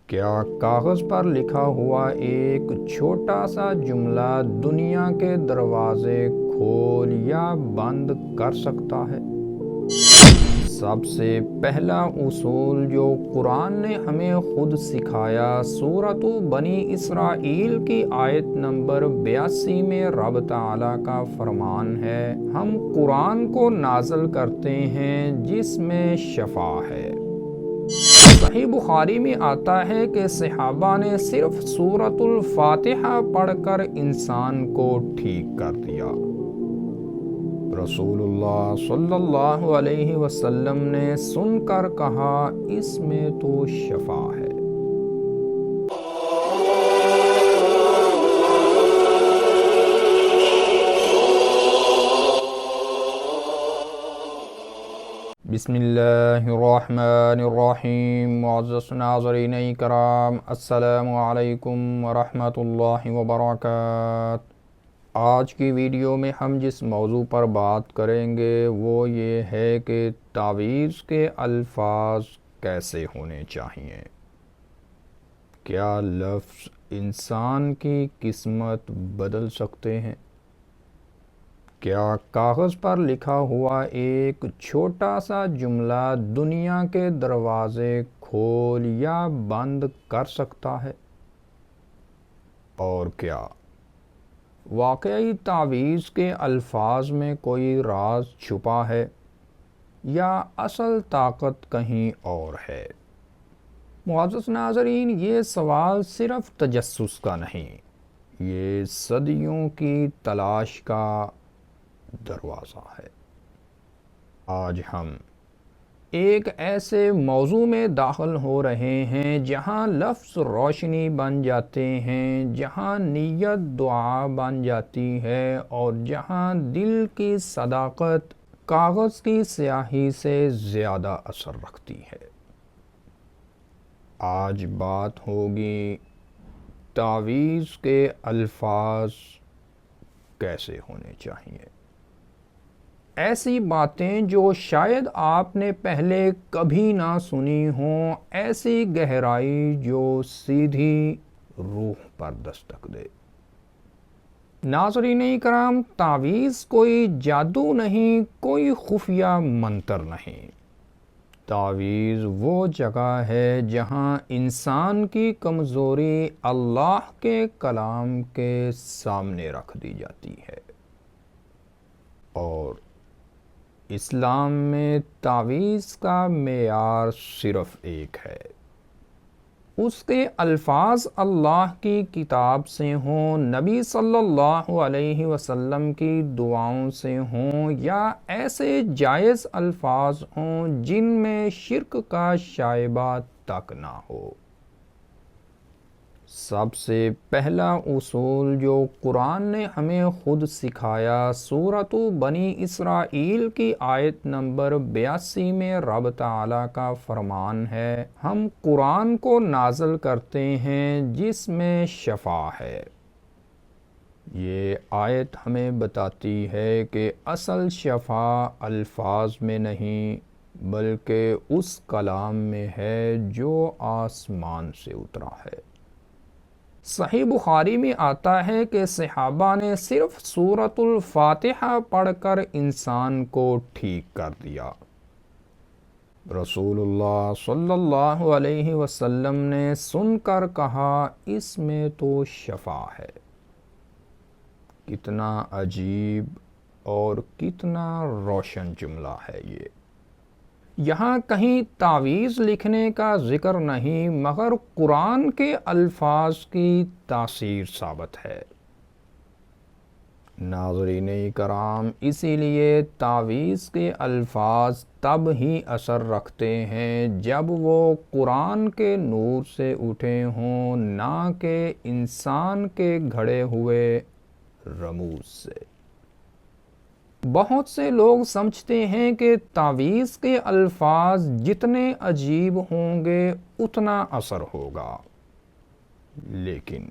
کیا کاغذ پر لکھا ہوا ایک چھوٹا سا جملہ دنیا کے دروازے کھول یا بند کر سکتا ہے؟ سب سے پہلا اصول جو قرآن نے ہمیں خود سکھایا، سورۃ بنی اسرائیل کی آیت نمبر 82 میں رب تعالیٰ کا فرمان ہے، ہم قرآن کو نازل کرتے ہیں جس میں شفا ہے۔ صحیح بخاری میں آتا ہے کہ صحابہ نے صرف سورۃ الفاتحہ پڑھ کر انسان کو ٹھیک کر دیا۔ رسول اللہ صلی اللہ علیہ وسلم نے سن کر کہا، اس میں تو شفا ہے۔ بسم اللہ الرحمن الرحیم۔ معزز ناظرین کرام، السلام علیکم ورحمۃ اللہ وبرکاتہ۔ آج کی ویڈیو میں ہم جس موضوع پر بات کریں گے وہ یہ ہے کہ تعویذ کے الفاظ کیسے ہونے چاہئیں۔ کیا لفظ انسان کی قسمت بدل سکتے ہیں؟ کیا کاغذ پر لکھا ہوا ایک چھوٹا سا جملہ دنیا کے دروازے کھول یا بند کر سکتا ہے؟ اور کیا واقعی تعویذ کے الفاظ میں کوئی راز چھپا ہے یا اصل طاقت کہیں اور ہے؟ معزز ناظرین، یہ سوال صرف تجسس کا نہیں، یہ صدیوں کی تلاش کا دروازہ ہے۔ آج ہم ایک ایسے موضوع میں داخل ہو رہے ہیں جہاں لفظ روشنی بن جاتے ہیں، جہاں نیت دعا بن جاتی ہے اور جہاں دل کی صداقت کاغذ کی سیاہی سے زیادہ اثر رکھتی ہے۔ آج بات ہوگی تعویذ کے الفاظ کیسے ہونے چاہیے۔ ایسی باتیں جو شاید آپ نے پہلے کبھی نہ سنی ہوں، ایسی گہرائی جو سیدھی روح پر دستک دے۔ ناظرین کرام، تعویذ کوئی جادو نہیں، کوئی خفیہ منتر نہیں۔ تعویذ وہ جگہ ہے جہاں انسان کی کمزوری اللہ کے کلام کے سامنے رکھ دی جاتی ہے۔ اور اسلام میں تعویذ کا معیار صرف ایک ہے، اس کے الفاظ اللہ کی کتاب سے ہوں، نبی صلی اللہ علیہ وسلم کی دعاؤں سے ہوں، یا ایسے جائز الفاظ ہوں جن میں شرک کا شائبہ تک نہ ہو۔ سب سے پہلا اصول جو قرآن نے ہمیں خود سکھایا، سورۃ بنی اسرائیل کی آیت نمبر 82 میں رب تعالیٰ کا فرمان ہے، ہم قرآن کو نازل کرتے ہیں جس میں شفا ہے۔ یہ آیت ہمیں بتاتی ہے کہ اصل شفا الفاظ میں نہیں بلکہ اس کلام میں ہے جو آسمان سے اترا ہے۔ صحیح بخاری میں آتا ہے کہ صحابہ نے صرف سورۃ الفاتحہ پڑھ کر انسان کو ٹھیک کر دیا۔ رسول اللہ صلی اللہ علیہ وسلم نے سن کر کہا، اس میں تو شفا ہے۔ کتنا عجیب اور کتنا روشن جملہ ہے یہ۔ یہاں کہیں تعویذ لکھنے کا ذکر نہیں، مگر قرآن کے الفاظ کی تاثیر ثابت ہے۔ ناظرین کرام، اسی لیے تعویذ کے الفاظ تب ہی اثر رکھتے ہیں جب وہ قرآن کے نور سے اٹھے ہوں، نہ کہ انسان کے گھڑے ہوئے رموز سے۔ بہت سے لوگ سمجھتے ہیں کہ تعویذ کے الفاظ جتنے عجیب ہوں گے اتنا اثر ہوگا، لیکن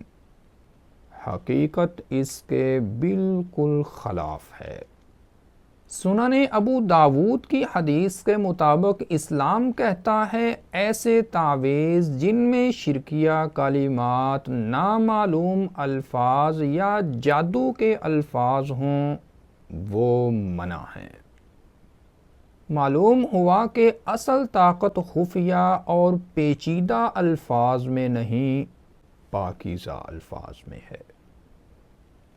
حقیقت اس کے بالکل خلاف ہے۔ سنن ابو داود کی حدیث کے مطابق اسلام کہتا ہے ایسے تعویذ جن میں شرکیہ کلمات، نامعلوم الفاظ یا جادو کے الفاظ ہوں وہ منع ہیں۔ معلوم ہوا کہ اصل طاقت خفیہ اور پیچیدہ الفاظ میں نہیں، پاکیزہ الفاظ میں ہے۔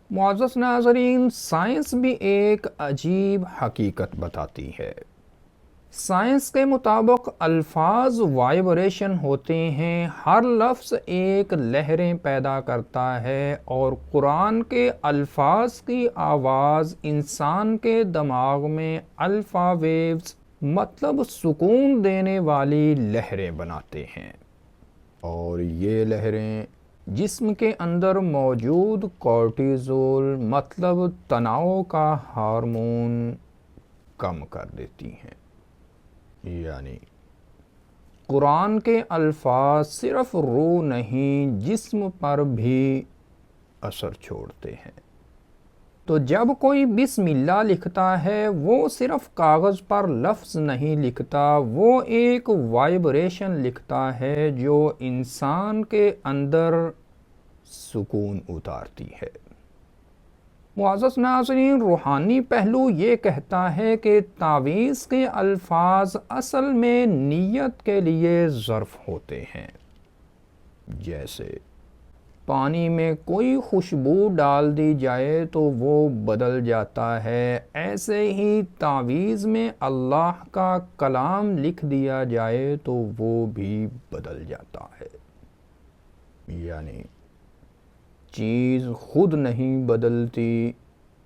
معزز ناظرین، سائنس بھی ایک عجیب حقیقت بتاتی ہے۔ سائنس کے مطابق الفاظ وائبریشن ہوتے ہیں، ہر لفظ ایک لہریں پیدا کرتا ہے، اور قرآن کے الفاظ کی آواز انسان کے دماغ میں الفا ویوز مطلب سکون دینے والی لہریں بناتے ہیں، اور یہ لہریں جسم کے اندر موجود کورٹیزول مطلب تناؤ کا ہارمون کم کر دیتی ہیں۔ یعنی قرآن کے الفاظ صرف روح نہیں، جسم پر بھی اثر چھوڑتے ہیں۔ تو جب کوئی بسم اللہ لکھتا ہے وہ صرف کاغذ پر لفظ نہیں لکھتا، وہ ایک وائبریشن لکھتا ہے جو انسان کے اندر سکون اتارتی ہے۔ معزز ناظرین، روحانی پہلو یہ کہتا ہے کہ تعویذ کے الفاظ اصل میں نیت کے لیے ظرف ہوتے ہیں۔ جیسے پانی میں کوئی خوشبو ڈال دی جائے تو وہ بدل جاتا ہے، ایسے ہی تعویذ میں اللہ کا کلام لکھ دیا جائے تو وہ بھی بدل جاتا ہے۔ یعنی چیز خود نہیں بدلتی،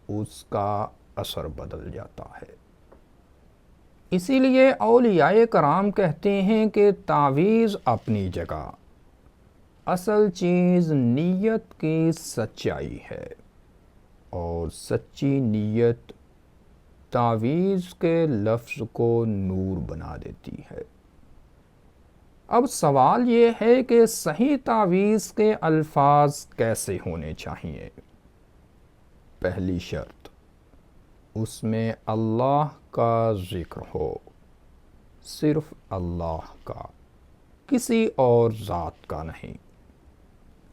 اس کا اثر بدل جاتا ہے۔ اسی لیے اولیاء کرام کہتے ہیں کہ تعویذ اپنی جگہ، اصل چیز نیت کی سچائی ہے، اور سچی نیت تعویذ کے لفظ کو نور بنا دیتی ہے۔ اب سوال یہ ہے کہ صحیح تعویذ کے الفاظ کیسے ہونے چاہیے؟ پہلی شرط، اس میں اللہ کا ذکر ہو، صرف اللہ کا، کسی اور ذات کا نہیں۔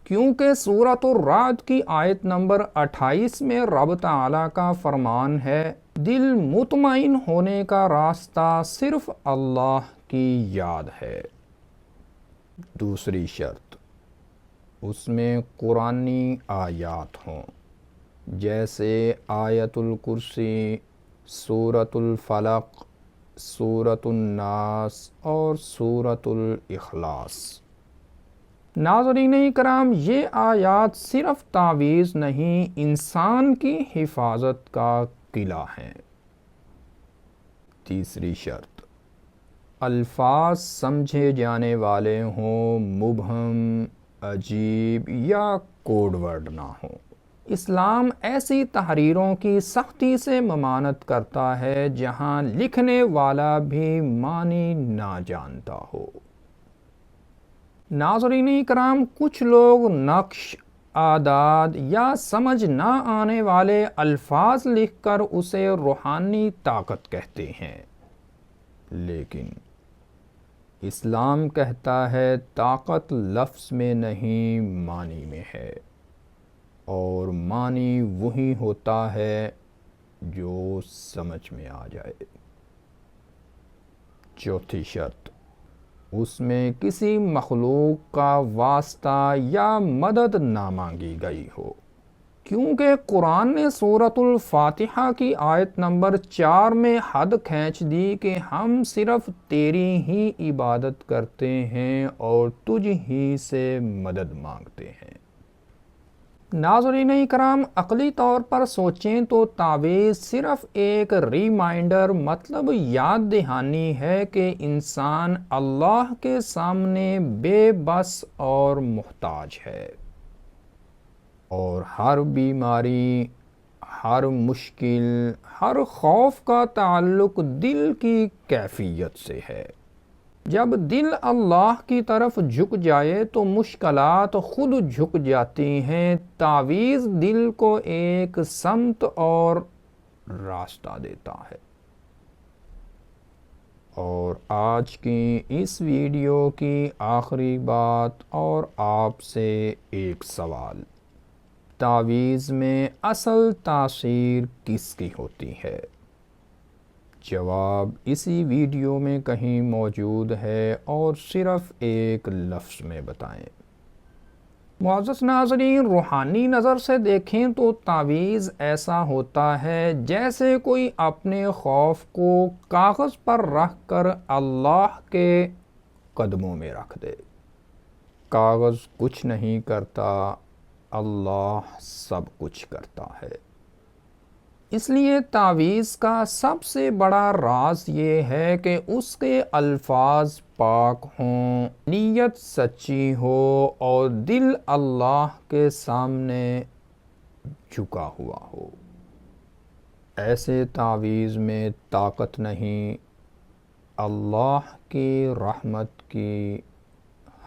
کیونکہ سورۃ الرعد کی آیت نمبر 28 میں رب تعالیٰ کا فرمان ہے، دل مطمئن ہونے کا راستہ صرف اللہ کی یاد ہے۔ دوسری شرط، اس میں قرآنی آیات ہوں، جیسے آیت الکرسی، سورۃ الفلق، سورۃ الناس اور سورۃ الاخلاص۔ ناظرین کرام، یہ آیات صرف تعویذ نہیں، انسان کی حفاظت کا قلعہ ہیں۔ تیسری شرط، الفاظ سمجھے جانے والے ہوں، مبہم، عجیب یا کوڈ ورڈ نہ ہوں۔ اسلام ایسی تحریروں کی سختی سے ممانعت کرتا ہے جہاں لکھنے والا بھی معنی نہ جانتا ہو۔ ناظرین کرام، کچھ لوگ نقش، اعداد یا سمجھ نہ آنے والے الفاظ لکھ کر اسے روحانی طاقت کہتے ہیں، لیکن اسلام کہتا ہے طاقت لفظ میں نہیں، معنی میں ہے، اور معنی وہی ہوتا ہے جو سمجھ میں آ جائے۔ چوتھی شرط، اس میں کسی مخلوق کا واسطہ یا مدد نہ مانگی گئی ہو، کیونکہ قرآن نے سورۃ الفاتحہ کی آیت نمبر 4 میں حد کھینچ دی کہ ہم صرف تیری ہی عبادت کرتے ہیں اور تجھ ہی سے مدد مانگتے ہیں۔ ناظرین کرام، عقلی طور پر سوچیں تو تعویذ صرف ایک ریمائنڈر مطلب یاد دہانی ہے کہ انسان اللہ کے سامنے بے بس اور محتاج ہے، اور ہر بیماری، ہر مشکل، ہر خوف کا تعلق دل کی کیفیت سے ہے۔ جب دل اللہ کی طرف جھک جائے تو مشکلات خود جھک جاتی ہیں۔ تعویذ دل کو ایک سمت اور راستہ دیتا ہے۔ اور آج کی اس ویڈیو کی آخری بات اور آپ سے ایک سوال، تعویذ میں اصل تاثیر کس کی ہوتی ہے؟ جواب اسی ویڈیو میں کہیں موجود ہے اور صرف ایک لفظ میں بتائیں۔ معزز ناظرین، روحانی نظر سے دیکھیں تو تعویذ ایسا ہوتا ہے جیسے کوئی اپنے خوف کو کاغذ پر رکھ کر اللہ کے قدموں میں رکھ دے۔ کاغذ کچھ نہیں کرتا، اللہ سب کچھ کرتا ہے۔ اس لیے تعویذ کا سب سے بڑا راز یہ ہے کہ اس کے الفاظ پاک ہوں، نیت سچی ہو اور دل اللہ کے سامنے جھکا ہوا ہو۔ ایسے تعویذ میں طاقت نہیں، اللہ کی رحمت کی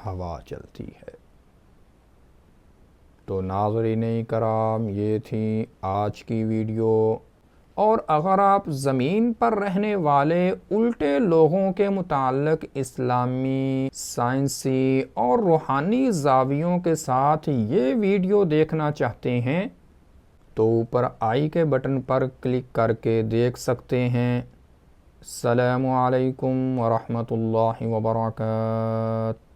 ہوا چلتی ہے۔ تو ناظرین کرام، یہ تھی آج کی ویڈیو، اور اگر آپ زمین پر رہنے والے الٹے لوگوں کے متعلق اسلامی، سائنسی اور روحانی زاویوں کے ساتھ یہ ویڈیو دیکھنا چاہتے ہیں تو اوپر آئی کے بٹن پر کلک کر کے دیکھ سکتے ہیں۔ السلام علیکم ورحمۃ اللہ وبرکاتہ۔